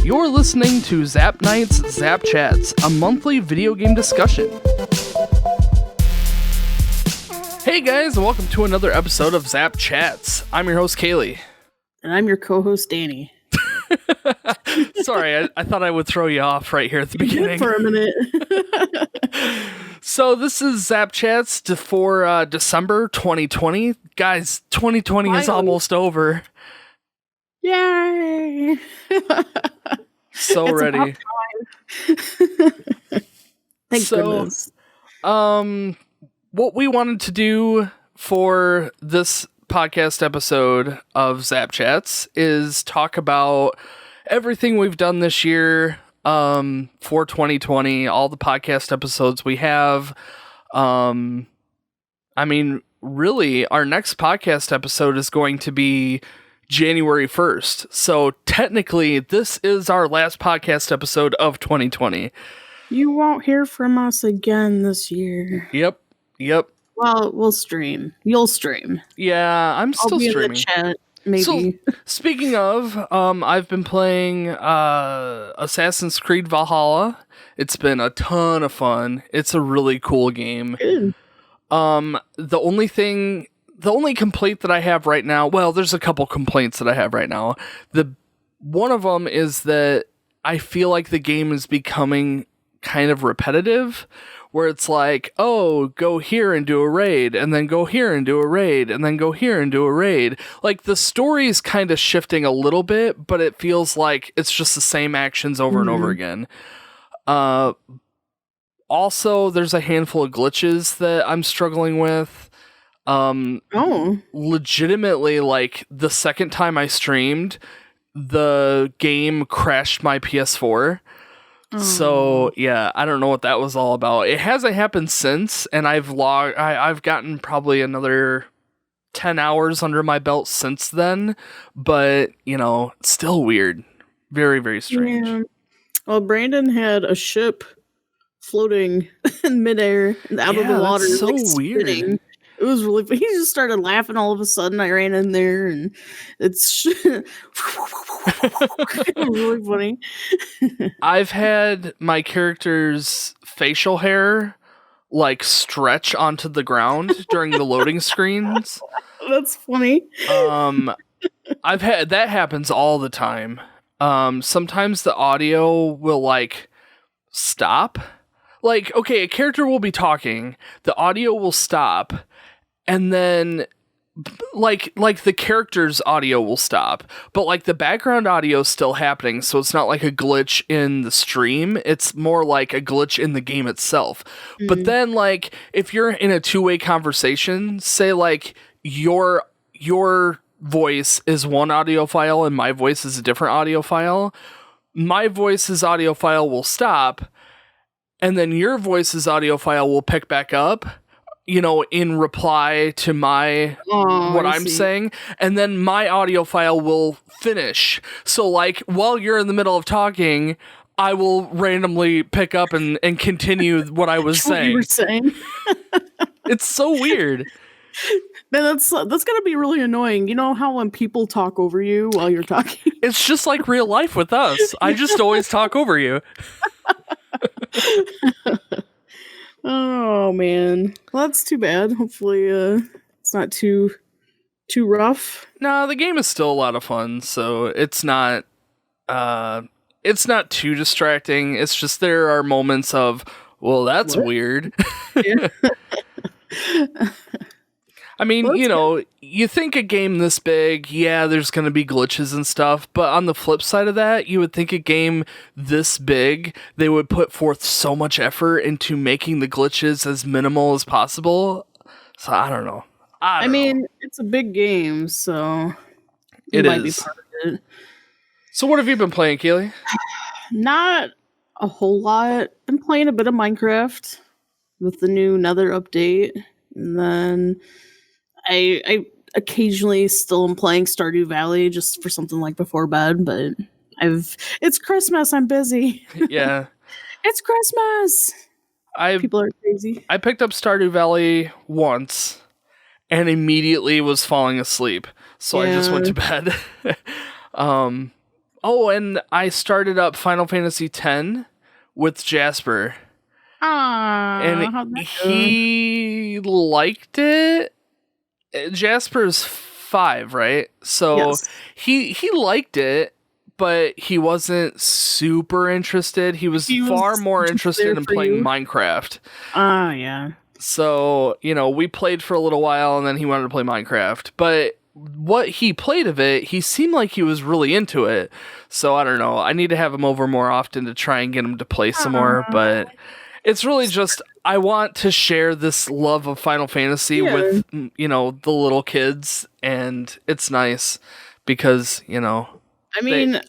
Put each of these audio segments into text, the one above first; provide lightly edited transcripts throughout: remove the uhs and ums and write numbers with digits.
You're listening to Zap Night's Zap Chats, a monthly video game discussion. Hey guys, and welcome to another episode of Zap Chats. I'm your host, Kaylee. And I'm your co-host, Danny. Sorry, I thought I would throw you off right here at the beginning. For a minute. So this is Zap Chats for December 2020. Guys, 2020 is almost over. Yay! So it's ready. Thank goodness. What we wanted to do for this podcast episode of Zap Chats is talk about everything we've done this year for 2020, all the podcast episodes we have. Really, our next podcast episode is going to be January 1st. So technically, this is our last podcast episode of 2020. You won't hear from us again this year. Yep. Well, we'll stream. You'll stream. Yeah, I'm still streaming. In the chat, maybe. So, speaking of, I've been playing Assassin's Creed Valhalla. It's been a ton of fun. It's a really cool game. Good. The only complaint that I have right now, well, there's a couple complaints that I have right now. One of them is that I feel like the game is becoming kind of repetitive, where it's like, oh, go here and do a raid, and then go here and do a raid, and then go here and do a raid. Like, the story is kind of shifting a little bit, but it feels like it's just the same actions over and over again. Also, there's a handful of glitches that I'm struggling with. Legitimately, like, the second time I streamed, the game crashed my PS4. So, yeah, I don't know what that was all about. It hasn't happened since, and I've gotten probably another 10 hours under my belt since then, but, still weird. Very, very strange. Yeah. Well, Brandon had a ship floating in midair out of the water. That's so weird. Spinning. It was really funny. He just started laughing all of a sudden. I ran in there and it's really funny. I've had my character's facial hair like stretch onto the ground during the loading screens. That's funny. I've had that happens all the time. Sometimes the audio will like stop. Like, okay, a character will be talking, the audio will stop, and then like the character's audio will stop, but like the background audio is still happening, so it's not like a glitch in the stream, it's more like a glitch in the game itself. But then like if you're in a two-way conversation, say like your voice is one audio file and my voice is a different audio file, my voice's audio file will stop, and then your voice's audio file will pick back up, in reply to what I'm saying, and then my audio file will finish. So, like, while you're in the middle of talking, I will randomly pick up and continue what I was saying. What you were saying. It's so weird. Man, that's gonna be really annoying. You know how when people talk over you while you're talking? It's just like real life with us. I just always talk over you. Oh man, well that's too bad. Hopefully it's not too rough. No, the game is still a lot of fun, so it's not too distracting. It's just there are moments of, well, that's weird. Yeah. I mean, you think a game this big, yeah, there's going to be glitches and stuff, but on the flip side of that, you would think a game this big, they would put forth so much effort into making the glitches as minimal as possible. So I don't know. I mean, it's a big game, so it might is. Be part of it. So what have you been playing, Keely? Not a whole lot. I'm playing a bit of Minecraft with the new Nether update, and then I occasionally still am playing Stardew Valley just for something like before bed, but it's Christmas, I'm busy. Yeah. It's Christmas. People are crazy. I picked up Stardew Valley once and immediately was falling asleep. So I just went to bed. Oh, and I started up Final Fantasy X with Jasper, Ah, and how'd that go? he liked it. Jasper's 5, right? So Yes. he liked it, but he wasn't super interested. He was He far was more just there interested in for playing you. Minecraft. Ah, yeah. So, we played for a little while and then he wanted to play Minecraft. But what he played of it, he seemed like he was really into it. So, I don't know. I need to have him over more often to try and get him to play some more. Ah, But it's really just, I want to share this love of Final Fantasy yeah. with, the little kids. And it's nice because, I they. mean,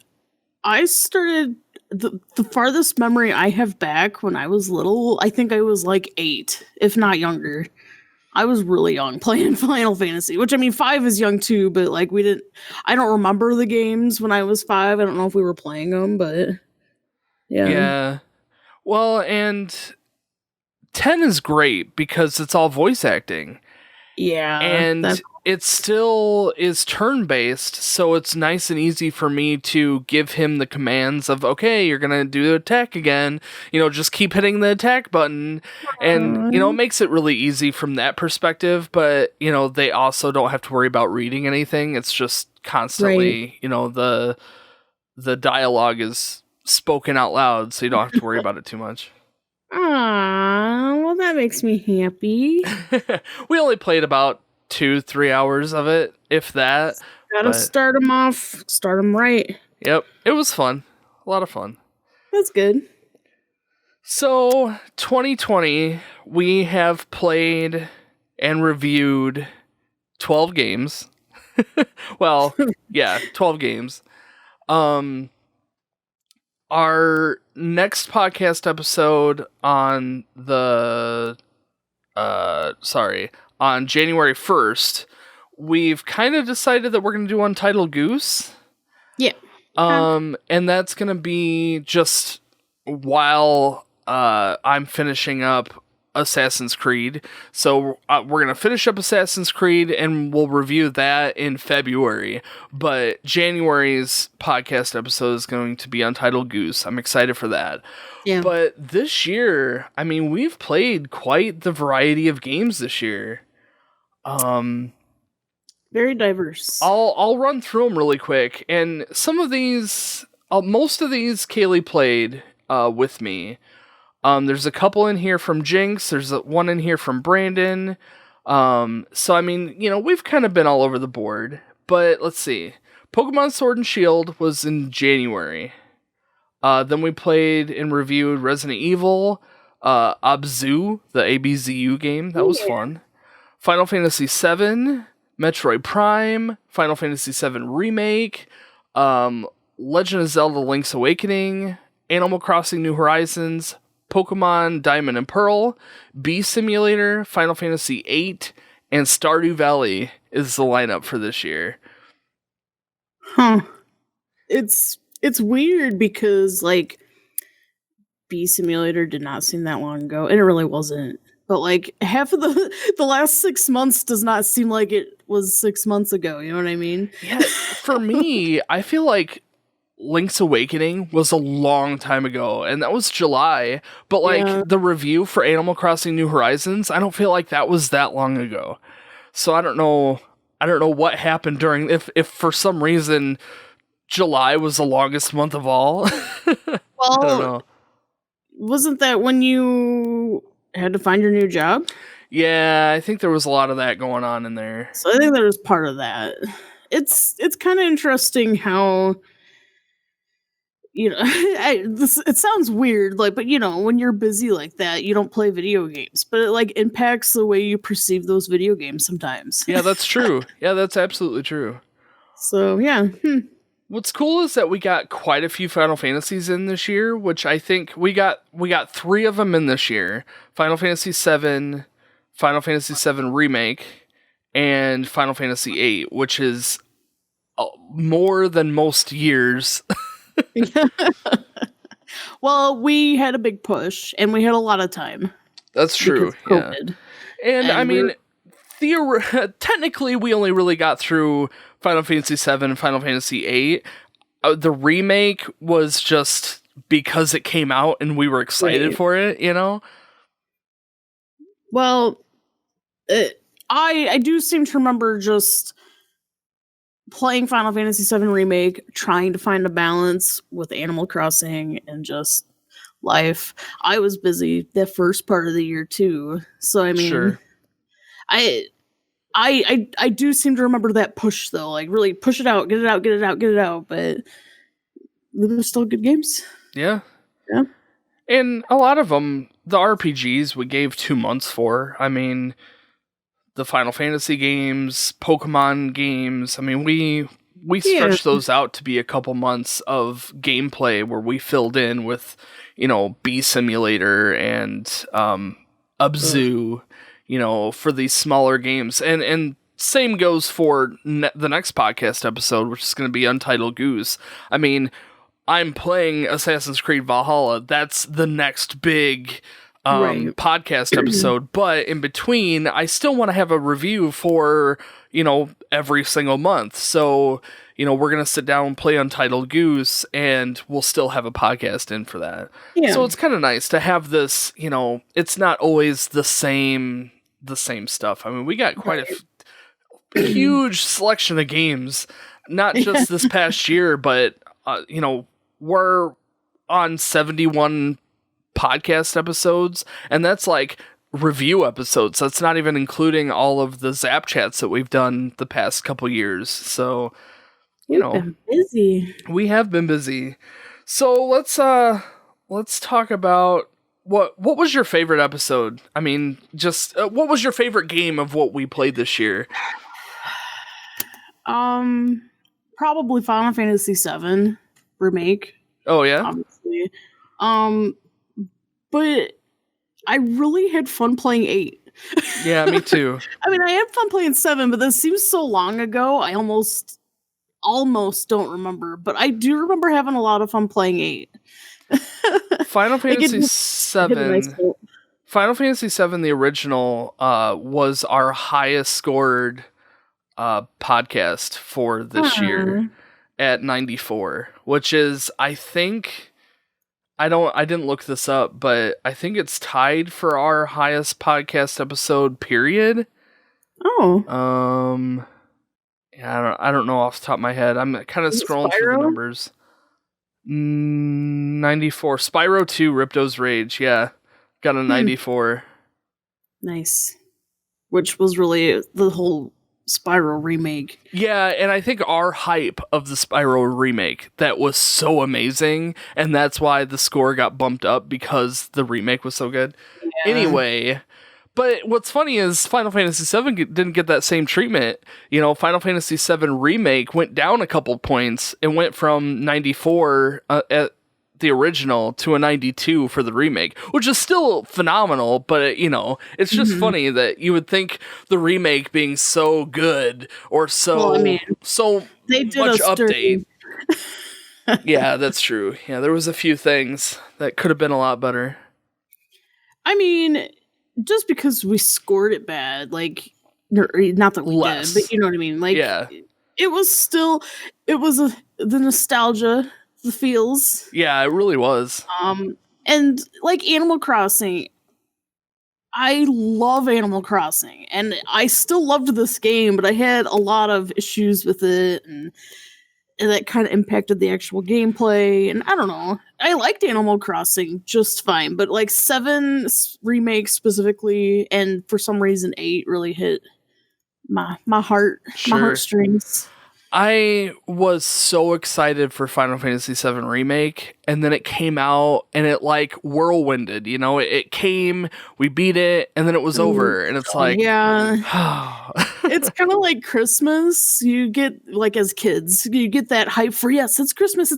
I started the farthest memory I have back when I was little, I think I was like 8, if not younger. I was really young playing Final Fantasy, which I mean 5 is young too, but like I don't remember the games when I was 5. I don't know if we were playing them, but yeah. Yeah. Well, and 10 is great because it's all voice acting. Yeah, And that's it still is turn based, so it's nice and easy for me to give him the commands of, okay, you're gonna do the attack again, just keep hitting the attack button. And it makes it really easy from that perspective, but they also don't have to worry about reading anything. It's just right. constantly, the dialogue is spoken out loud, so you don't have to worry about it too much. Ah, well that makes me happy. We only played about 2-3 hours of it, if that. Gotta But start them off, start them right. yep, it was fun. A lot of fun. That's good. So, 2020, we have played and reviewed 12 games. Well, yeah, 12 games. Um our next podcast episode on on January 1st, we've kind of decided that we're going to do Untitled Goose. Yeah. And that's going to be just while I'm finishing up Assassin's Creed. So we're going to finish up Assassin's Creed and we'll review that in February. But January's podcast episode is going to be Untitled Goose. I'm excited for that. Yeah. But this year, I mean, we've played quite the variety of games this year. Very diverse. I'll run through them really quick, and some of these, most of these, Kaylee played with me. There's a couple in here from Jinx. There's one in here from Brandon. So I mean, we've kind of been all over the board. But let's see. Pokemon Sword and Shield was in January. Then we played and reviewed Resident Evil, Abzu, the ABZU game. That was fun. Final Fantasy VII, Metroid Prime, Final Fantasy VII Remake, Legend of Zelda Link's Awakening, Animal Crossing New Horizons, Pokemon Diamond and Pearl, Bee Simulator, Final Fantasy VIII, and Stardew Valley is the lineup for this year. Huh. It's weird because like Bee Simulator did not seem that long ago, and it really wasn't. But like half of the last 6 months does not seem like it was 6 months ago. You know what I mean? Yeah, for me, I feel like Link's Awakening was a long time ago, and that was July. But like the review for Animal Crossing New Horizons, I don't feel like that was that long ago. So I don't know what happened during if for some reason July was the longest month of all. I don't know. Wasn't that when you had to find your new job? Yeah, I think there was a lot of that going on in there. So I think there was part of that. It's kind of interesting how it sounds weird, like, but when you're busy like that, you don't play video games, but it like impacts the way you perceive those video games sometimes. Yeah, that's true. Yeah, that's absolutely true. So yeah. What's cool is that we got quite a few Final Fantasies in this year, which I think we got 3 of them in this year. Final Fantasy VII, Final Fantasy VII Remake, and Final Fantasy VIII, which is more than most years. Well, we had a big push, and we had a lot of time. That's true. Yeah. And I mean, technically, we only really got through Final Fantasy VII and Final Fantasy VIII. the remake was just because it came out and we were excited for it, you know? Well, I do seem to remember just playing Final Fantasy VII Remake, trying to find a balance with Animal Crossing and just life. I was busy the first part of the year too, so I mean, Sure. I do seem to remember that push though, like really push it out, get it out, get it out, get it out. But they were still good games. Yeah. Yeah. And a lot of them, the RPGs, we gave 2 months for. I mean, the Final Fantasy games, Pokemon games. I mean, we stretched those out to be a couple months of gameplay where we filled in with, you know, Bee Simulator and Abzu, you know, for these smaller games. And same goes for the next podcast episode, which is going to be Untitled Goose. I mean, I'm playing Assassin's Creed Valhalla. That's the next big podcast episode. But in between, I still want to have a review for, you know, every single month. So, you know, we're going to sit down and play Untitled Goose, and we'll still have a podcast in for that. Yeah. So it's kind of nice to have this, you know, it's not always the same stuff. I mean, we got quite a huge selection of games, not just this past year, but, you know, we're on 71 podcast episodes, and that's like review episodes. That's not even including all of the Zap Chats that we've done the past couple years. So, you know, been busy. We have been busy. So let's talk about what was your favorite episode? I mean, just what was your favorite game of what we played this year? Probably Final Fantasy VII Remake. Oh yeah, obviously. But I really had fun playing 8. Yeah, me too. I mean, I had fun playing 7, but this seems so long ago. I almost don't remember, but I do remember having a lot of fun playing 8. Final Fantasy VII. Final Fantasy VII, the original, was our highest scored podcast for this year at 94, which is, I think, I didn't look this up, but I think it's tied for our highest podcast episode period. Oh. Yeah, I don't know off the top of my head. I'm kind of scrolling through the numbers. 94. Spyro 2, Ripto's Rage, yeah. Got a 94. Nice. Which was really the whole Spyro remake. Yeah, and I think our hype of the Spyro remake, that was so amazing, and that's why the score got bumped up, because the remake was so good. Yeah. Anyway, but what's funny is Final Fantasy VII didn't get that same treatment. You know, Final Fantasy VII Remake went down a couple points. It went from 94 at the original to a 92 for the remake, which is still phenomenal, but you know, it's just funny that you would think the remake being so good or so they did much update. Yeah, that's true. Yeah, there was a few things that could have been a lot better. I mean, just because we scored it bad, like, not that we did, but you know what I mean? Like, yeah. It was the nostalgia, the feels. Yeah, it really was. And like Animal Crossing, I love Animal Crossing, and I still loved this game, but I had a lot of issues with it, and that kind of impacted the actual gameplay. And I don't know, I liked Animal Crossing just fine, but like 7 remake specifically, and for some reason 8 really hit my heart, my heartstrings. I was so excited for Final Fantasy VII Remake, and then it came out, and it like whirlwinded, you know, it came, we beat it, and then it was over, and it's like, yeah, it's kind of like Christmas. You get, like, as kids, you get that hype for, yes, it's Christmas,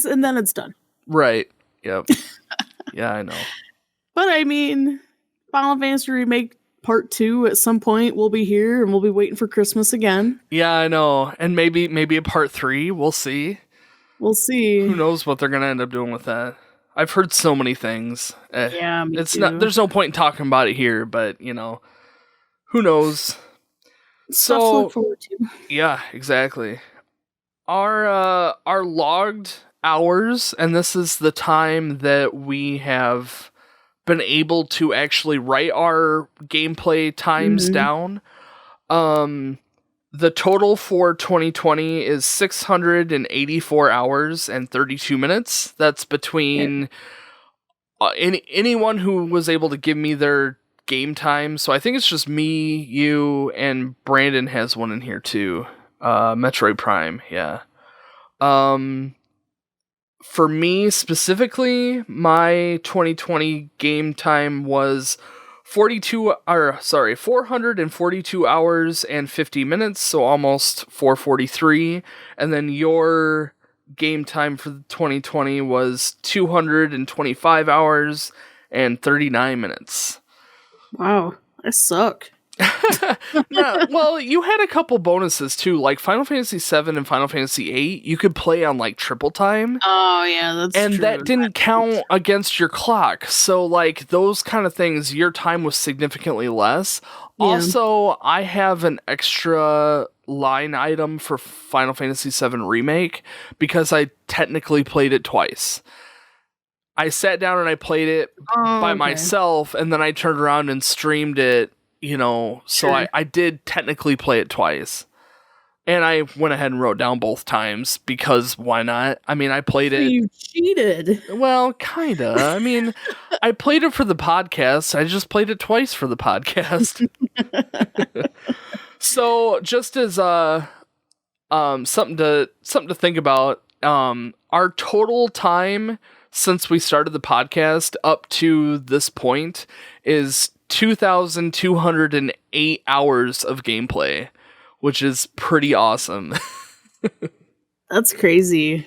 and then it's done. Right. Yep. Yeah, I know. But I mean, Final Fantasy Remake Part 2 at some point will be here, and we'll be waiting for Christmas again. Yeah, I know. And maybe a Part 3. We'll see. Who knows what they're gonna end up doing with that? I've heard so many things. Yeah, me too. Not. There's no point in talking about it here, but you know, who knows? Stuff to look forward to. Yeah, exactly. Our logged hours, and this is the time that we have been able to actually write our gameplay times down. The total for 2020 is 684 hours and 32 minutes. That's between anyone who was able to give me their game time. So I think it's just me, you, and Brandon has one in here too. Metroid Prime, yeah. For me specifically, my 2020 game time was 442 hours and 50 minutes, so almost 443. And then your game time for 2020 was 225 hours and 39 minutes. Wow, I suck. No, well, you had a couple bonuses too, like Final Fantasy VII and Final Fantasy VIII. You could play on like triple time. Oh yeah, that's and true. that didn't count against your clock. So like those kind of things, your time was significantly less. Yeah. Also, I have an extra line item for Final Fantasy VII Remake because I technically played it twice. I sat down and I played it by myself, and then I turned around and streamed it. So sure. I did technically play it twice. And I went ahead and wrote down both times because why not? I mean, I played it. You cheated. Well, kinda. I mean, I played it for the podcast. I just played it twice for the podcast. So just as something to think about, our total time since we started the podcast up to this point is 2,208 hours of gameplay, which is pretty awesome. That's crazy.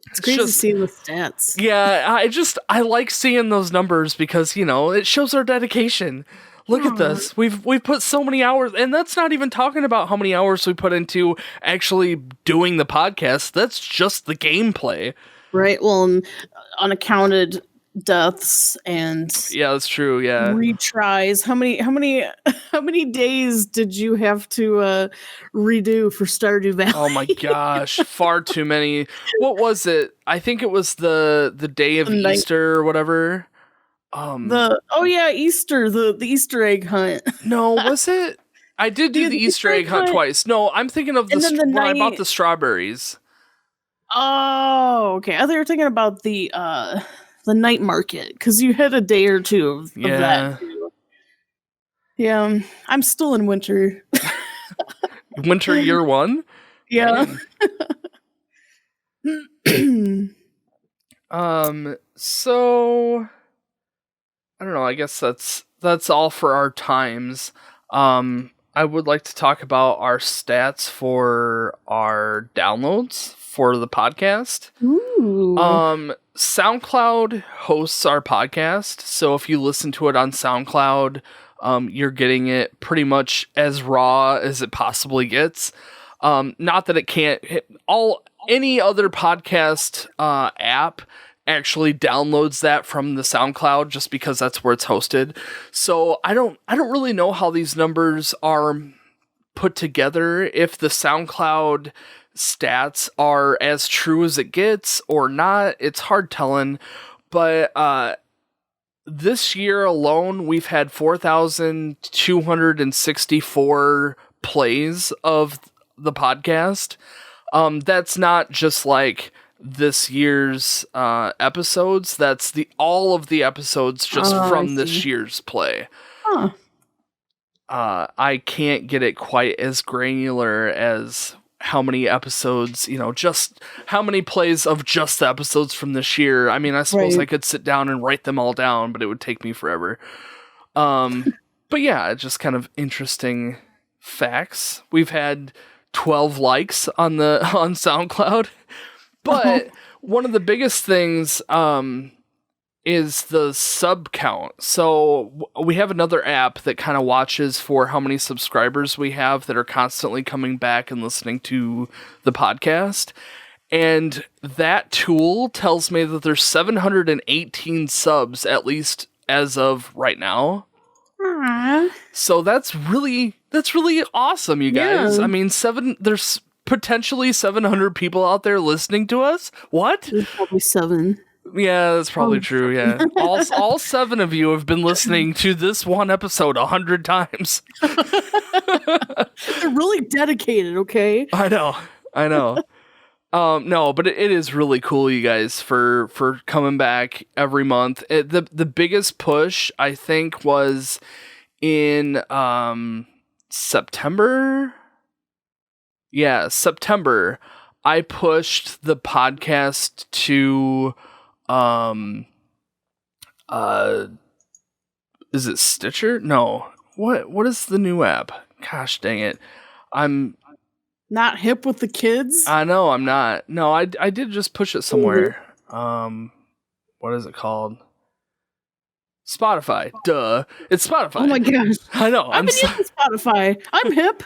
It's crazy seeing the stats. Yeah, I like seeing those numbers because, it shows our dedication. Look at this. We've put so many hours, and that's not even talking about how many hours we put into actually doing the podcast. That's just the gameplay. Right. Well, unaccounted deaths and yeah, that's true. Yeah, retries. How many days did you have to redo for Stardew Valley? Oh my gosh, far too many. What was it? I think it was the day of Easter or whatever. Easter, the Easter egg hunt. No, was it? I did do the Easter egg hunt twice. No, I'm thinking of when I bought the strawberries. Oh, okay. I thought you were thinking about the night market, because you had a day or two of that too. Yeah, I'm still in winter. Winter year one? Yeah. So I don't know, I guess that's all for our times. I would like to talk about our stats for our downloads for the podcast. Ooh. SoundCloud hosts our podcast, so if you listen to it on SoundCloud, you're getting it pretty much as raw as it possibly gets. Not that it can't any other podcast app actually downloads that from the SoundCloud just because that's where it's hosted. So I don't really know how these numbers are put together, if the SoundCloud stats are as true as it gets or not. It's hard telling, but this year alone we've had 4,264 plays of the podcast. That's not just like this year's episodes, that's all of the episodes just from this year's play. I can't get it quite as granular as how many episodes, just how many plays of just the episodes from this year. I mean, I suppose I could sit down and write them all down, but it would take me forever. But yeah, just kind of interesting facts. We've had 12 likes on SoundCloud, but one of the biggest things is the sub count. So we have another app that kind of watches for how many subscribers we have that are constantly coming back and listening to the podcast. And that tool tells me that there's 718 subs, at least as of right now. Aww. So that's really awesome, you guys. Yeah. I mean, there's potentially 700 people out there listening to us. What? There's probably 7. Yeah, that's probably true. Yeah, all 7 of you have been listening to this one episode 100 times. They're really dedicated. Okay. I know. No, but it is really cool, you guys, for coming back every month. The biggest push, I think, was in September. Yeah, September. I pushed the podcast to is it Stitcher? No. What is the new app? Gosh dang it. I'm not hip with the kids. I know I'm not. No, I did just push it somewhere. What is it called? Spotify. Duh. It's Spotify. Oh my gosh. I know. I've been using Spotify. I'm hip.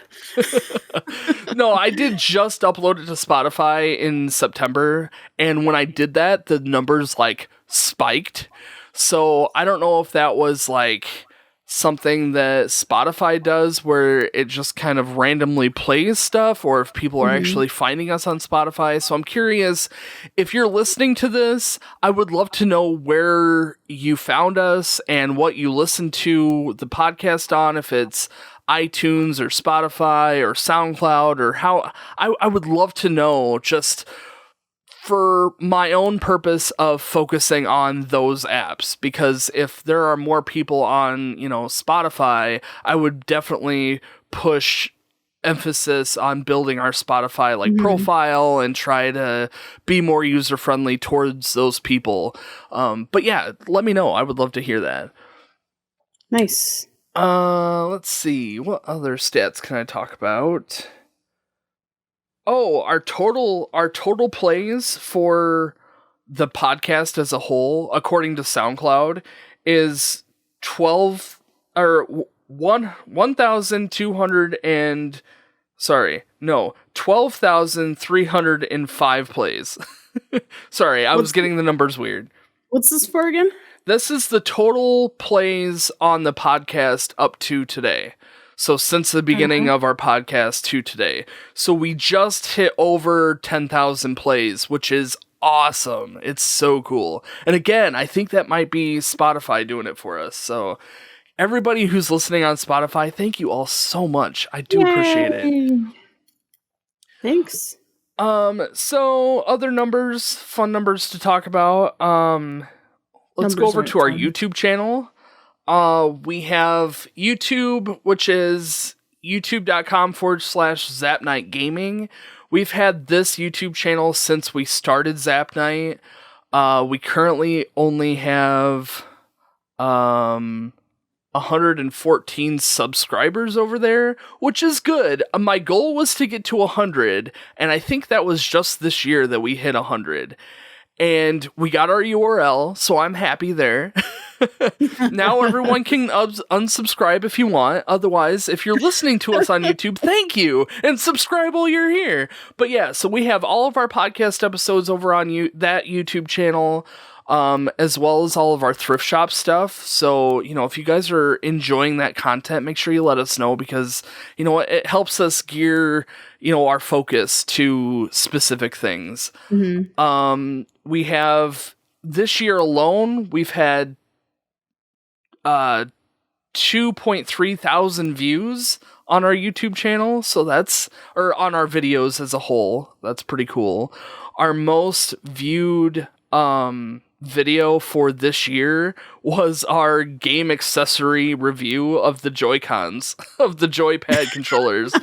No, I did just upload it to Spotify in September, and when I did that, the numbers like spiked. So I don't know if that was like something that Spotify does where it just kind of randomly plays stuff, or if people are actually finding us on Spotify. So I'm curious, if you're listening to this, I would love to know where you found us and what you listen to the podcast on, if it's iTunes or Spotify or SoundCloud, or how. I would love to know, just for my own purpose of focusing on those apps, because if there are more people on, Spotify, I would definitely push emphasis on building our Spotify profile and try to be more user friendly towards those people. But yeah, let me know. I would love to hear that. Nice. Let's see. What other stats can I talk about? Oh, our total plays for the podcast as a whole, according to SoundCloud, is 12,305 plays. Sorry, I was getting the numbers weird. What's this for again? This is the total plays on the podcast up to today. So since the beginning of our podcast to today. So we just hit over 10,000 plays, which is awesome. It's so cool. And again, I think that might be Spotify doing it for us. So everybody who's listening on Spotify, thank you all so much. I do appreciate it. Thanks. So other numbers, fun numbers to talk about. Let's go over to our YouTube channel. We have YouTube, which is youtube.com/ZapNightGaming. We've had this YouTube channel since we started Zap Night. We currently only have 114 subscribers over there, which is good. My goal was to get to 100, and I think that was just this year that we hit 100. And we got our URL, so I'm happy there. Now everyone can unsubscribe if you want. Otherwise, if you're listening to us on YouTube, thank you, and subscribe while you're here. But yeah, so we have all of our podcast episodes over on that YouTube channel, as well as all of our thrift shop stuff. So, if you guys are enjoying that content, make sure you let us know, because, it helps us gear, our focus to specific things. We have, this year alone, we've had 2.3 thousand views on our YouTube channel. So or on our videos as a whole. That's pretty cool. Our most viewed video for this year was our game accessory review of the Joy-Cons, of the Joypad controllers.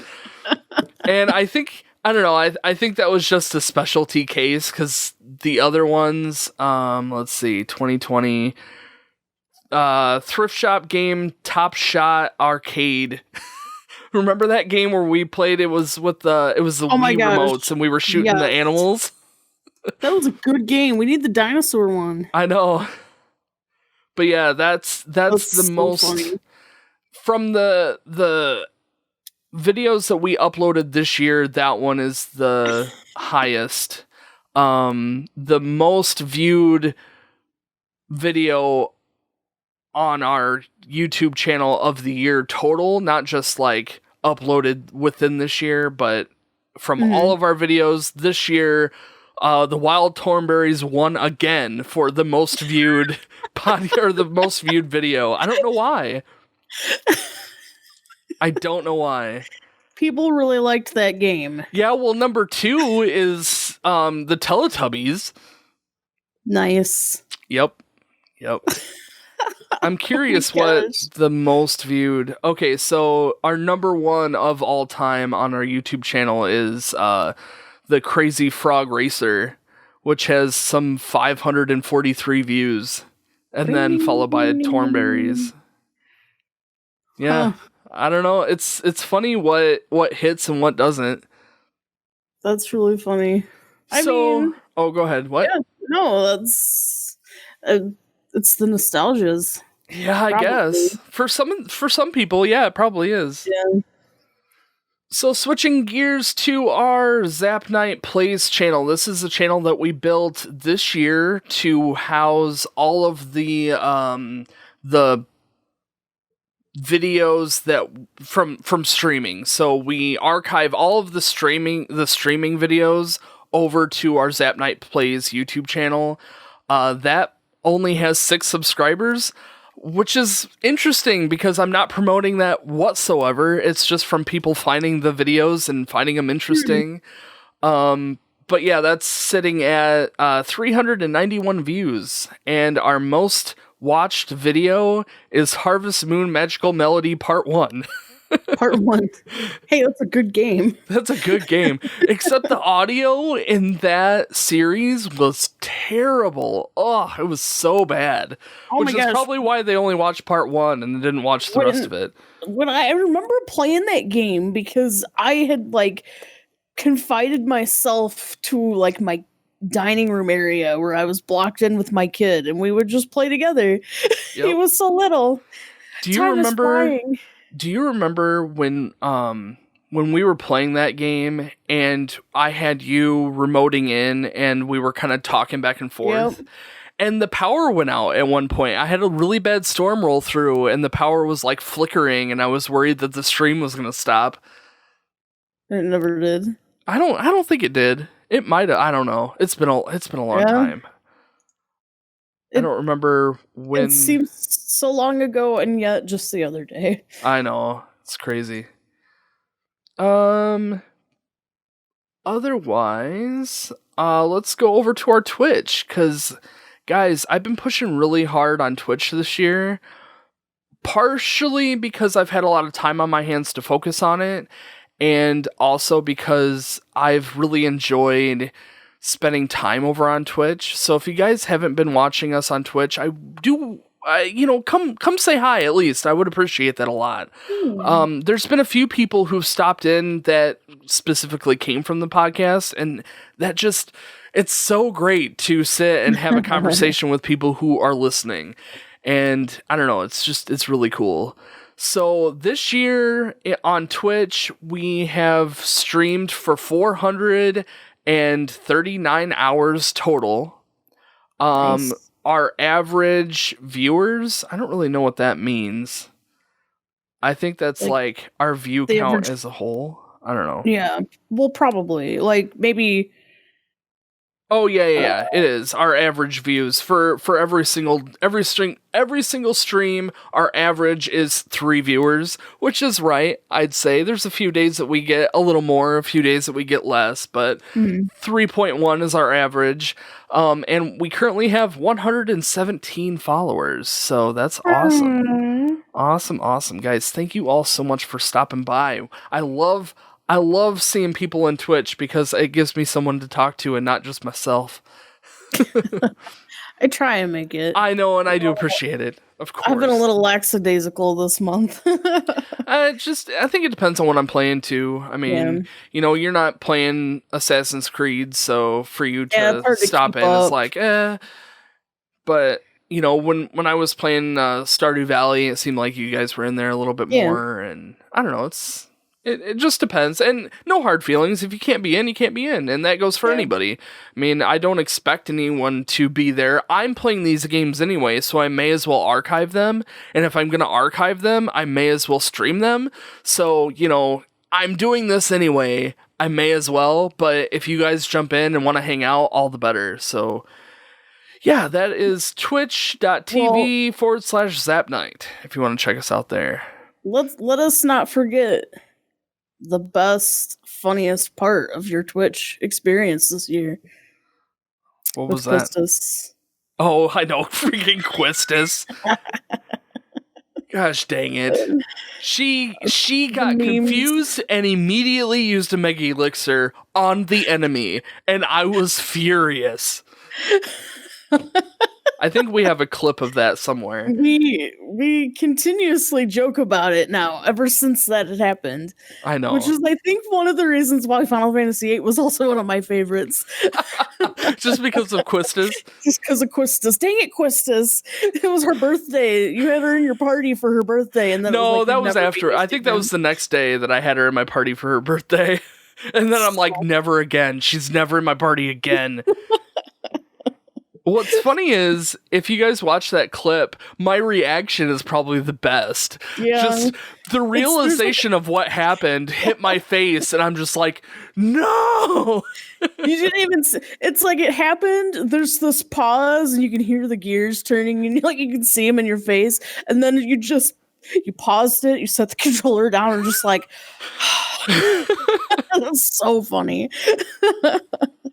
And I think that was just a specialty case, because the other ones, let's see, 2020 thrift shop game Top Shot Arcade. Remember that game where we played? It was with the Wii remotes, and we were shooting the animals. That was a good game. We need the dinosaur one. I know. But yeah, that's the so most funny. From the videos that we uploaded this year, that one is the highest. The most viewed video on our YouTube channel of the year total, not just like uploaded within this year, but from all of our videos this year. The Wild Thornberries won again for the most viewed or the most viewed video. I don't know why. I don't know why. People really liked that game. Yeah, well, number 2 is the Teletubbies. Nice. Yep. I'm curious what the most viewed. Okay, so our number 1 of all time on our YouTube channel is the Crazy Frog Racer, which has some 543 views, and then followed by Thornberries. Yeah, I don't know. It's funny what hits and what doesn't. That's really funny. Oh, go ahead. What? Yeah, no, that's it's the nostalgias. Yeah, I guess for some people, yeah, it probably is. Yeah. So switching gears to our Zap Night Plays channel. This is a channel that we built this year to house all of the videos that from streaming. So we archive all of the streaming videos over to our Zap Night Plays YouTube channel. That only has 6 subscribers, which is interesting because I'm not promoting that whatsoever. It's just from people finding the videos and finding them interesting. But yeah, that's sitting at 391 views, and our most watched video is Harvest Moon Magical Melody Part 1. Part 1. Hey, that's a good game. That's a good game. Except the audio in that series was terrible. Oh, it was so bad. Which is probably why they only watched Part 1 and didn't watch the rest of it. When I remember playing that game because I had confided myself to my dining room area where I was blocked in with my kid, and we would just play together. Yep. He was so little. Do you remember when we were playing that game and I had you remoting in and we were kind of talking back and forth? Yep. And the power went out at one point. I had a really bad storm roll through and the power was flickering, and I was worried that the stream was going to stop. It never did. I don't think it did. It might have. I don't know. It's been a long time. I don't remember when. It seems so long ago, and yet just the other day. I know. It's crazy. Otherwise, let's go over to our Twitch, because, guys, I've been pushing really hard on Twitch this year, partially because I've had a lot of time on my hands to focus on it, and also because I've really enjoyed spending time over on Twitch. So if you guys haven't been watching us on Twitch, come say hi at least. I would appreciate that a lot. There's been a few people who've stopped in that specifically came from the podcast, and that it's so great to sit and have a conversation with people who are listening. And I don't know, it's really cool. So this year on Twitch, we have streamed for 439 hours total. Nice. Our average viewers, I don't really know what that means. I think that's our view count as a whole. I don't know. Yeah, well, probably maybe. Oh yeah, it is our average views for every single stream. Our average is 3 viewers, which is right. I'd say there's a few days that we get a little more, a few days that we get less, but 3.1 is our average. And we currently have 117 followers, so that's awesome. Awesome, guys! Thank you all so much for stopping by. I love seeing people in Twitch because it gives me someone to talk to and not just myself. I try and make it. I know, and I do appreciate it. Of course. I've been a little lackadaisical this month. I think it depends on what I'm playing too. I mean, you're not playing Assassin's Creed, so for you to stop in is but when I was playing Stardew Valley, it seemed like you guys were in there a little bit more, and I don't know, It just depends, and no hard feelings. If you can't be in, you can't be in, and that goes for anybody. I mean, I don't expect anyone to be there. I'm playing these games anyway, so I may as well archive them, and if I'm going to archive them, I may as well stream them. So, I'm doing this anyway. I may as well, but if you guys jump in and want to hang out, all the better. So, yeah, that is twitch.tv/ZapNight if you want to check us out there. Let us not forget the best, funniest part of your Twitch experience this year. What was that? Quistis. Oh, I know, freaking Quistis. Gosh dang it. She got confused and immediately used a Mega Elixir on the enemy, and I was furious. I think we have a clip of that somewhere. We continuously joke about it now, ever since that had happened. I know. Which is, I think, one of the reasons why Final Fantasy VIII was also one of my favorites. Just because of Quistis? Just because of Quistis. Dang it, Quistis. It was her birthday. You had her in your party for her birthday. And then that was after. I think that was the next day that I had her in my party for her birthday. And then I'm like, never again. She's never in my party again. What's funny is, if you guys watch that clip, my reaction is probably the best. Yeah. Just the realization of what happened hit my face, and I'm just like, no! You didn't even... It's like it happened, there's this pause, and you can hear the gears turning, and like you can see them in your face, and then you paused it, you set the controller down, and just like... That's so funny. Dang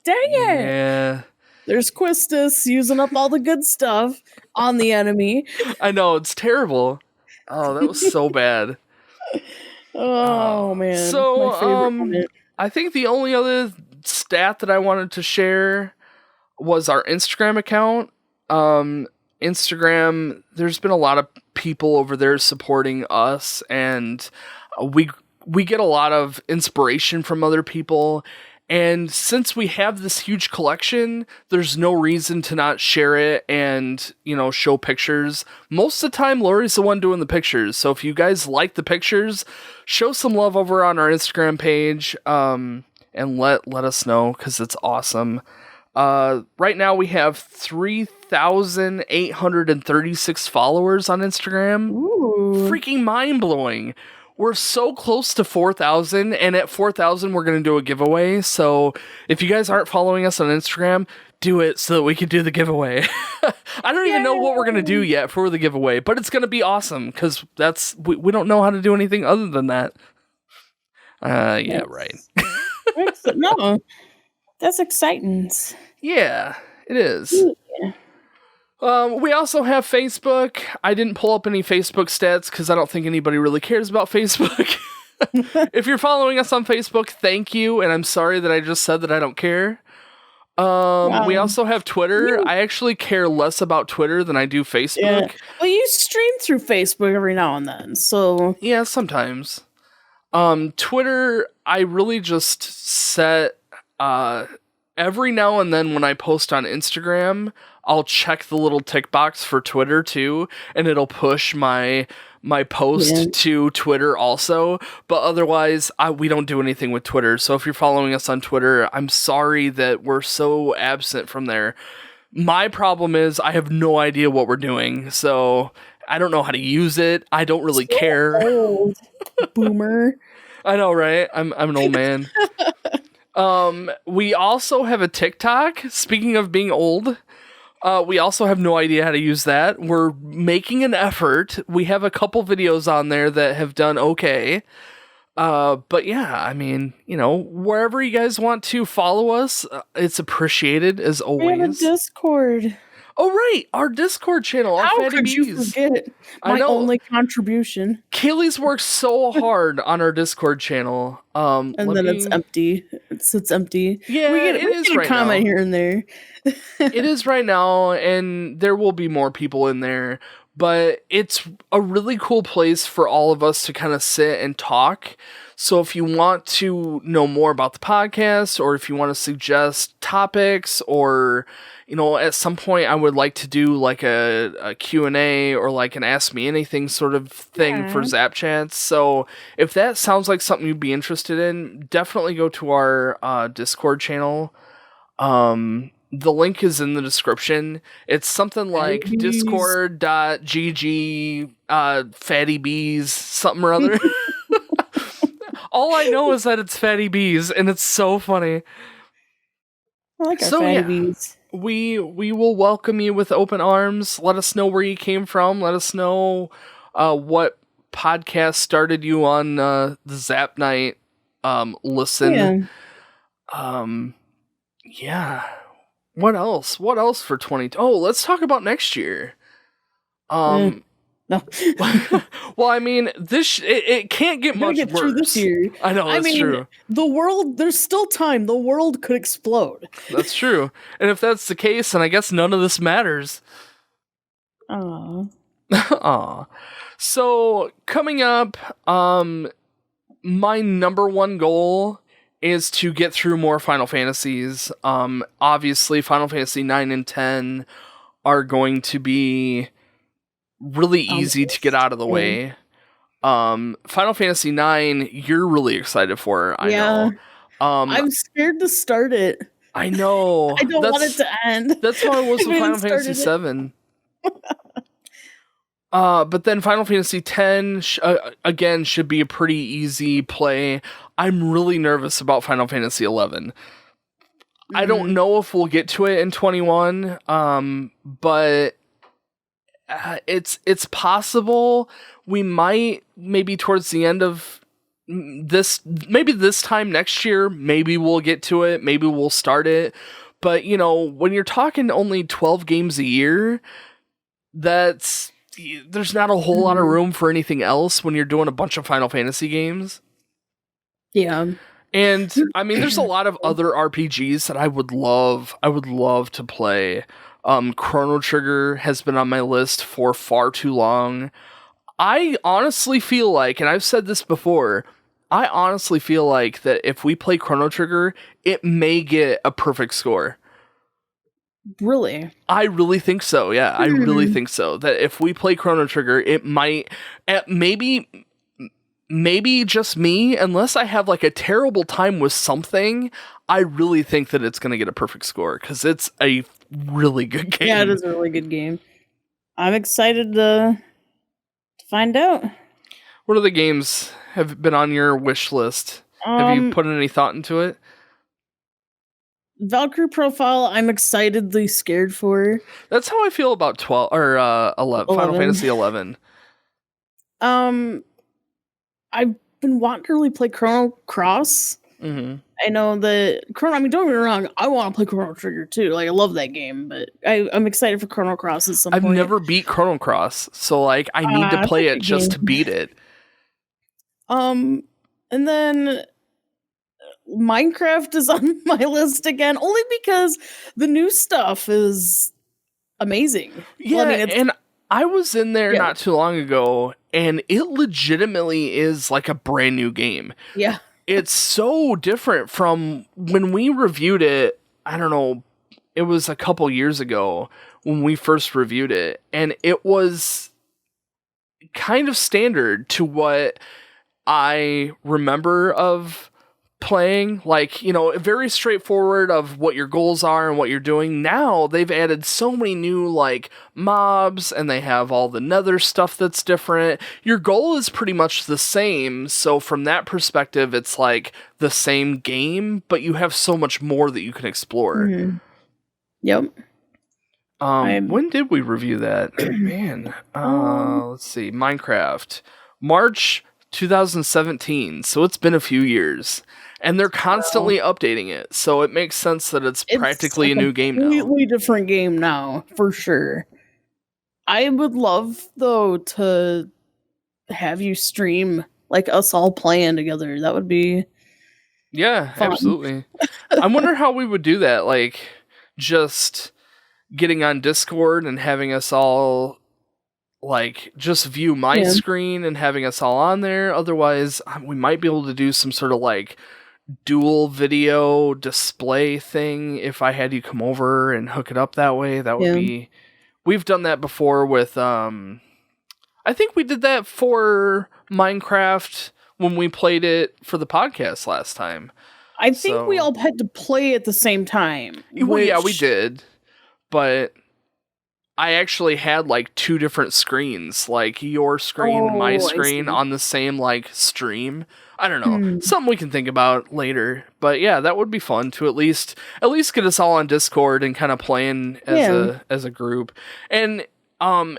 it! Yeah. There's Quistis using up all the good stuff on the enemy. I know, it's terrible. Oh, that was so bad. Oh, man. So, my favorite moment. I think the only other stat that I wanted to share was our Instagram account. Instagram, there's been a lot of people over there supporting us, and we get a lot of inspiration from other people. And since we have this huge collection, there's no reason to not share it and, show pictures. Most of the time, Lori's the one doing the pictures. So if you guys like the pictures, show some love over on our Instagram page, and let us know, because it's awesome. Right now we have 3,836 followers on Instagram. Ooh. Freaking mind-blowing. We're so close to 4,000, and at 4,000, we're going to do a giveaway. So if you guys aren't following us on Instagram, do it so that we can do the giveaway. I don't even know what we're going to do yet for the giveaway, but it's going to be awesome, because we don't know how to do anything other than that. Yeah, right. No, that's exciting. Yeah, it is. Yeah. We also have Facebook. I didn't pull up any Facebook stats because I don't think anybody really cares about Facebook. If you're following us on Facebook, thank you, and I'm sorry that I just said that I don't care. We also have Twitter. I actually care less about Twitter than I do Facebook. Yeah. Well, you stream through Facebook every now and then, so... Yeah, sometimes. Twitter, I really just set... every now and then when I post on Instagram, I'll check the little tick box for Twitter too, and it'll push my post to Twitter also. But otherwise, we don't do anything with Twitter. So if you're following us on Twitter, I'm sorry that we're so absent from there. My problem is I have no idea what we're doing, so I don't know how to use it. I don't really care. Old boomer. I know, right? I'm an old man. We also have a TikTok. Speaking of being old, we also have no idea how to use that. We're making an effort. We have a couple videos on there that have done okay. But yeah, I mean, wherever you guys want to follow us, it's appreciated as always. We have a Discord. Oh, right. Our Discord channel. How could you forget my only contribution? Kaylee's worked so hard on our Discord channel. And then it's empty. It sits empty. Yeah, we get a comment here and there. It is right now, and there will be more people in there. But it's a really cool place for all of us to kind of sit and talk. So if you want to know more about the podcast, or if you want to suggest topics, or, at some point I would like to do like a Q&A or like an Ask Me Anything sort of thing for Zap Chats. So if that sounds like something you'd be interested in, definitely go to our Discord channel. The link is in the description. It's something like discord.gg fatty bees something or other. All I know is that it's Fatty Bees, and it's so funny. I like our Fatty Bees. We will welcome you with open arms. Let us know where you came from. Let us know what podcast started you on the Zap Night listen. Yeah. What else? What else for 20? Oh, let's talk about next year. No. Well, I mean, it can't get much worse. Through this year. I know, that's true. The world, there's still time. The world could explode. That's true. And if that's the case, then I guess none of this matters. Aww. So, coming up, my number one goal is to get through more Final Fantasies. Obviously, Final Fantasy 9 and 10 are going to be really easy to get out of the way. Final Fantasy 9, you're really excited for, I know. I'm scared to start it. I know. I don't want it to end. That's how it was with Final Fantasy 7. But then Final Fantasy 10, again, should be a pretty easy play. I'm really nervous about Final Fantasy 11. I don't know if we'll get to it in 21, but it's possible we might, maybe towards the end of this time next year, maybe we'll get to it, maybe we'll start it. But, when you're talking only 12 games a year, there's not a whole lot of room for anything else when you're doing a bunch of Final Fantasy games. Yeah. And I mean, there's a lot of other RPGs that I would love to play. Chrono Trigger has been on my list for far too long. I honestly feel like, and I've said this before, I honestly feel like that if we play Chrono Trigger, it may get a perfect score. Really? I really think so, yeah. I really think so. That if we play Chrono Trigger, it might, maybe just me, unless I have like a terrible time with something, I really think that it's going to get a perfect score, because it's a really good game. Yeah, it is a really good game. I'm excited to find out. What other games have been on your wish list? Have you put any thought into it? Valkyrie Profile, I'm excitedly scared for. That's how I feel about 12 or 11. Final Fantasy 11. I've been wanting to really play Chrono Cross. Mm-hmm. I know that don't get me wrong, I want to play Chrono Trigger too. Like, I love that game, but I'm excited for Chrono Cross at some point. I've never beat Chrono Cross, so like I need to play it just to beat it. And then Minecraft is on my list again, only because the new stuff is amazing. Yeah, well, I mean, and I was in there not too long ago, and it legitimately is like a brand new game. Yeah. It's so different from when we reviewed it. I don't know, it was a couple years ago when we first reviewed it, and it was kind of standard to what I remember of playing, like, very straightforward of what your goals are and what you're doing. Now they've added so many new like mobs, and they have all the nether stuff that's different. Your goal is pretty much the same, so from that perspective it's like the same game, but you have so much more that you can explore. Mm-hmm. Yep. When did we review that? Man, let's see. Minecraft, March 2017, so it's been a few years. And they're constantly updating it, so it makes sense that it's practically like a new game now. Completely different game now, for sure. I would love, though, to have you stream, like, us all playing together. That would be fun. Absolutely. I wonder how we would do that, like, just getting on Discord and having us all, like, just view my screen and having us all on there. Otherwise, we might be able to do some sort of, like, dual video display thing if I had you come over and hook it up that way. That would be... We've done that before with... I think we did that for Minecraft when we played it for the podcast last time. I think we all had to play at the same time. Well, yeah, we did. But I actually had like 2 different screens, like your screen and my I screen see. on the same like stream. I don't know. Something we can think about later. But yeah, that would be fun to at least get us all on Discord and kind of playing as a group. And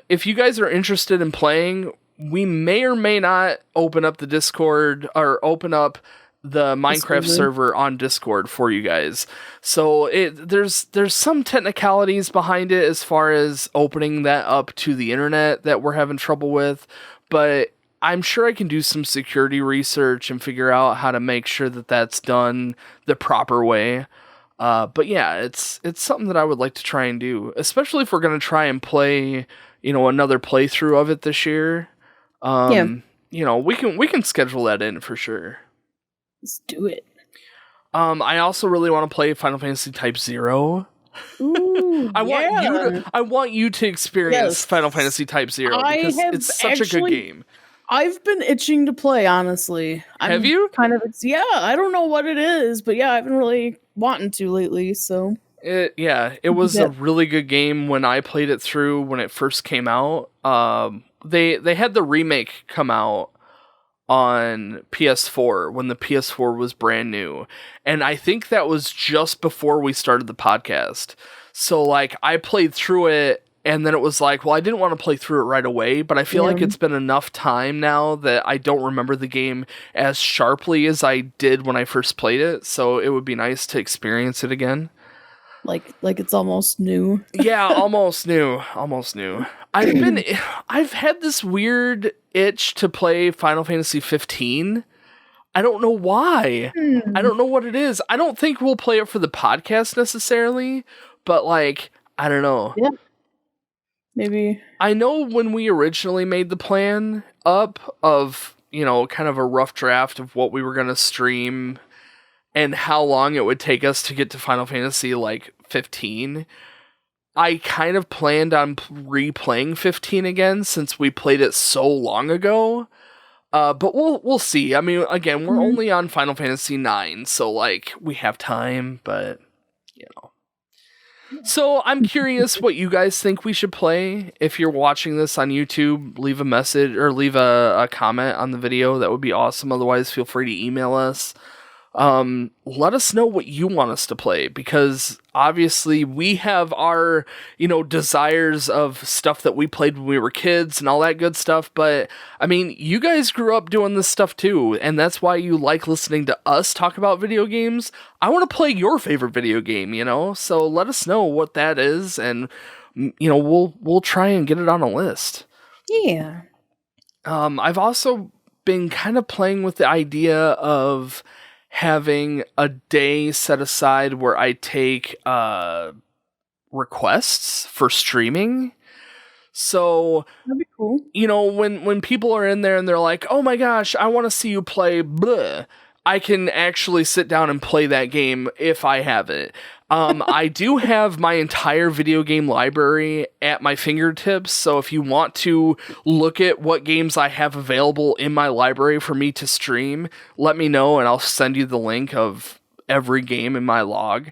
if you guys are interested in playing, we may or may not open up the Discord or open up the Minecraft server on Discord for you guys. So there's some technicalities behind it as far as opening that up to the internet that we're having trouble with, but I'm sure I can do some security research and figure out how to make sure that that's done the proper way. But yeah, it's something that I would like to try and do, especially if we're going to try and play, another playthrough of it this year. We can schedule that in for sure. Let's do it. I also really want to play Final Fantasy Type 0. Ooh, I want you to experience Final Fantasy Type 0 because it's such a good game. I've been itching to play, honestly. Have you? I don't know what it is, but yeah, I've been really wanting to lately, so. It was a really good game when I played it through when it first came out. They had the remake come out on PS4 when the PS4 was brand new, and I think that was just before we started the podcast. So like I played through it, and then it was like, well, I didn't want to play through it right away, but I feel like it's been enough time now that I don't remember the game as sharply as I did when I first played it, so it would be nice to experience it again. Like it's almost new. Yeah, almost new. I've had this weird itch to play Final Fantasy 15. I don't know why. I don't know what it is. I don't think we'll play it for the podcast necessarily, but like, I don't know. Yeah. Maybe. I know when we originally made the plan up of, kind of a rough draft of what we were going to stream and how long it would take us to get to Final Fantasy like 15. I kind of planned on replaying 15 again since we played it so long ago. But we'll see. I mean, again, we're only on Final Fantasy 9, so like we have time, but So I'm curious what you guys think we should play. If you're watching this on YouTube, leave a message or leave a comment on the video. That would be awesome. Otherwise, feel free to email us. Let us know what you want us to play, because obviously we have our, desires of stuff that we played when we were kids and all that good stuff. But I mean, you guys grew up doing this stuff too, and that's why you like listening to us talk about video games. I want to play your favorite video game, so let us know what that is, and we'll try and get it on a list. Yeah. I've also been kind of playing with the idea of having a day set aside where I take requests for streaming. So that'd be cool. When people are in there and they're like, "Oh my gosh, I want to see you play blah," I can actually sit down and play that game if I have it. I do have my entire video game library at my fingertips, so if you want to look at what games I have available in my library for me to stream, let me know and I'll send you the link of every game in my log.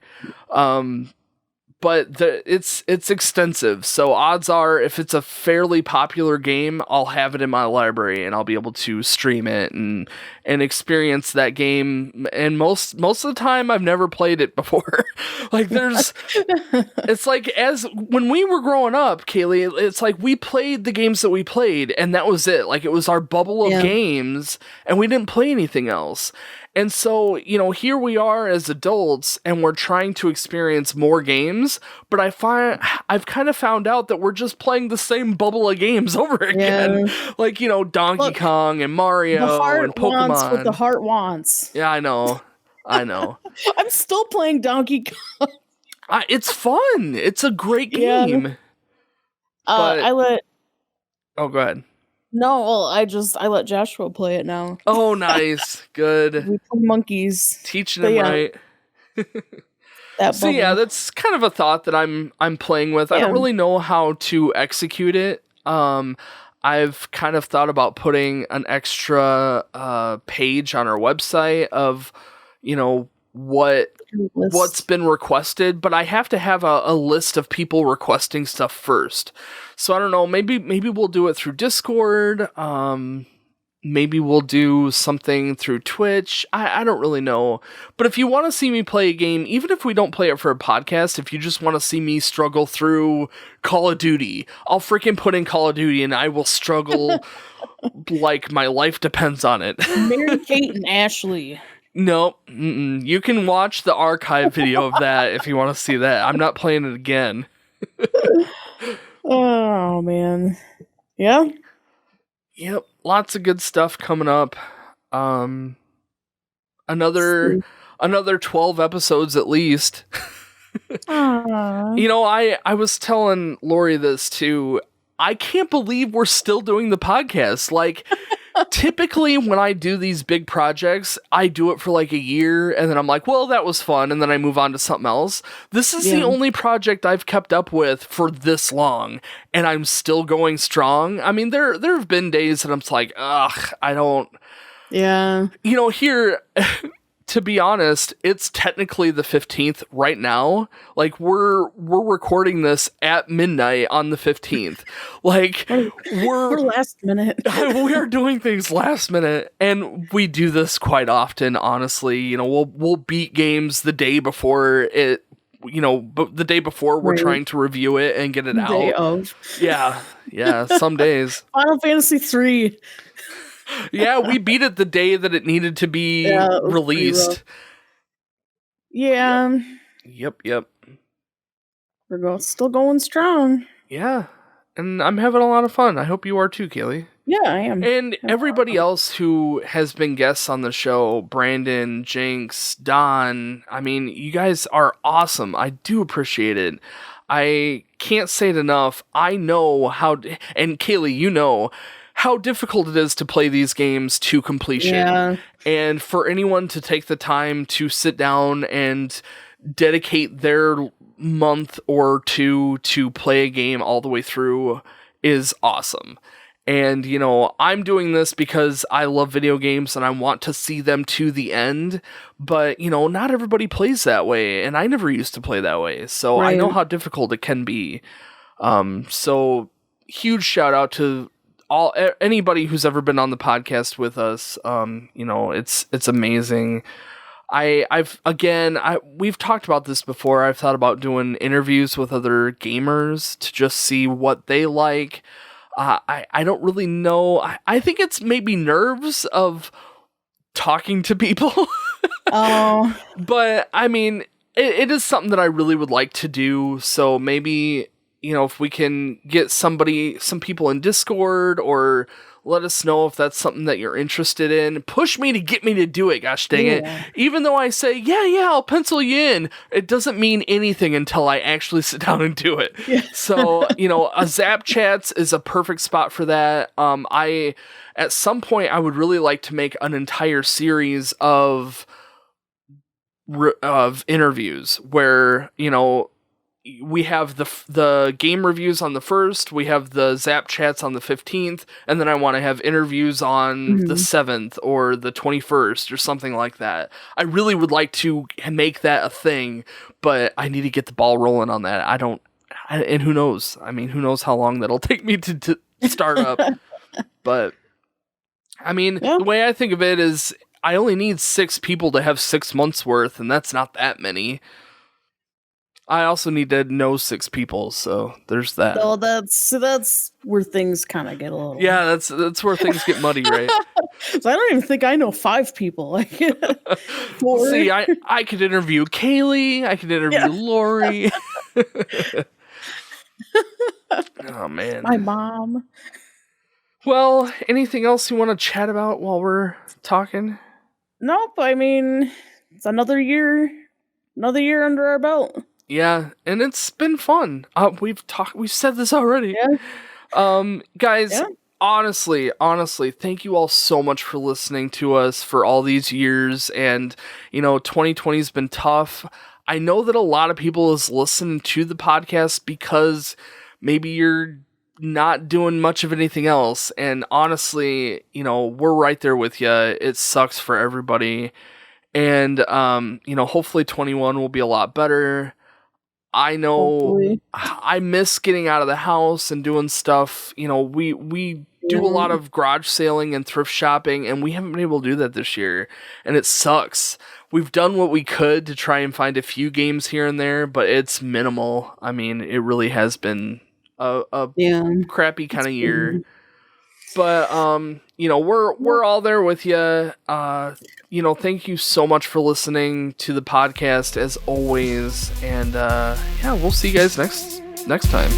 But it's extensive, so odds are if it's a fairly popular game, I'll have it in my library and I'll be able to stream it and experience that game. And most of the time, I've never played it before. Like it's like when we were growing up, Kaylee, it's like we played the games that we played, and that was it. Like it was our bubble of games, and we didn't play anything else. And so, here we are as adults and we're trying to experience more games, but I've kind of found out that we're just playing the same bubble of games over again. Yeah. Like, Donkey Kong and Mario and Pokemon. Wants what the heart wants. Yeah, I know. I'm still playing Donkey Kong. It's fun. It's a great game. Yeah. Oh, go ahead. No, well, I let Joshua play it now. Oh, nice. Good. We play monkeys. Teaching him right. So yeah, that's kind of a thought that I'm playing with. I don't really know how to execute it. I've kind of thought about putting an extra page on our website of, what's been requested, but I have to have a list of people requesting stuff first. So I don't know, maybe we'll do it through Discord. Maybe we'll do something through Twitch. I don't really know. But if you want to see me play a game, even if we don't play it for a podcast, if you just want to see me struggle through Call of Duty, I'll freaking put in Call of Duty and I will struggle like my life depends on it. Mary Kate and Ashley. No, you can watch the archive video of that if you want to see that. I'm not playing it again. Oh, man. Yeah? Yep, lots of good stuff coming up. Another 12 episodes at least. You know, I was telling Lori this too. I can't believe we're still doing the podcast. Like, typically when I do these big projects, I do it for like a year and then I'm like, well, that was fun. And then I move on to something else. This is the only project I've kept up with for this long and I'm still going strong. I mean, there have been days that I'm just like, ugh, I don't. Yeah. You know, here, to be honest, it's technically the 15th right now. Like, we're recording this at midnight on the 15th. Like, we're last minute. We are doing things last minute, and we do this quite often, honestly. You know, we'll beat games the day before it, you know, but the day before we're trying to review it and get it out. Day of. Yeah, some days. Final Fantasy 3. Yeah, we beat it the day that it needed to be released. Yeah. Yep. We're still going strong. Yeah, and I'm having a lot of fun. I hope you are too, Kaylee. Yeah, I am. And everybody else who has been guests on the show, Brandon, Jinx, Don, I mean, you guys are awesome. I do appreciate it. I can't say it enough. I know how, and Kaylee, you know, how difficult it is to play these games to completion. Yeah. And for anyone to take the time to sit down and dedicate their month or two to play a game all the way through is awesome. And, you know, I'm doing this because I love video games and I want to see them to the end. But, you know, not everybody plays that way. And I never used to play that way. So I know how difficult it can be. So huge shout out to anybody who's ever been on the podcast with us. You know, it's amazing. We've talked about this before. I've thought about doing interviews with other gamers to just see what they like. I don't really know. I think it's maybe nerves of talking to people. Oh. But I mean, it is something that I really would like to do. So maybe, you know, if we can get some people in Discord, or let us know if that's something that you're interested in. Push me to get me to do it, gosh dang it. Even though I say, yeah, I'll pencil you in, it doesn't mean anything until I actually sit down and do it. Yeah. So, you know, a Zap Chats is a perfect spot for that. At some point, I would really like to make an entire series of interviews where, you know, we have the game reviews on the 1st, we have the Zap Chats on the 15th, and then I want to have interviews on the 7th or the 21st or something like that. I really would like to make that a thing, but I need to get the ball rolling on that. And who knows? I mean, who knows how long that'll take me to start up. But, I mean, the way I think of it is I only need 6 people to have 6 months worth, and that's not that many. I also need to know 6 people, so there's that. So that's where things kind of get a little. Yeah, that's where things get muddy, right? So I don't even think I know 5 people. Like, 4. See, I could interview Kaylee. I could interview Lori. Oh man, my mom. Well, anything else you want to chat about while we're talking? Nope. I mean, it's another year under our belt. Yeah, and it's been fun. We've said this already. Yeah. Guys, honestly, thank you all so much for listening to us for all these years. And, you know, 2020 has been tough. I know that a lot of people is listening to the podcast because maybe you're not doing much of anything else. And honestly, you know, we're right there with you. It sucks for everybody. And hopefully 21 will be a lot better. I know Hopefully. I miss getting out of the house and doing stuff. We do a lot of garage sailing and thrift shopping, and we haven't been able to do that this year, and it sucks. We've done what we could to try and find a few games here and there, but it's minimal. I mean, it really has been a crappy kind of year. But we're all there with you. Thank you so much for listening to the podcast as always, and we'll see you guys next time.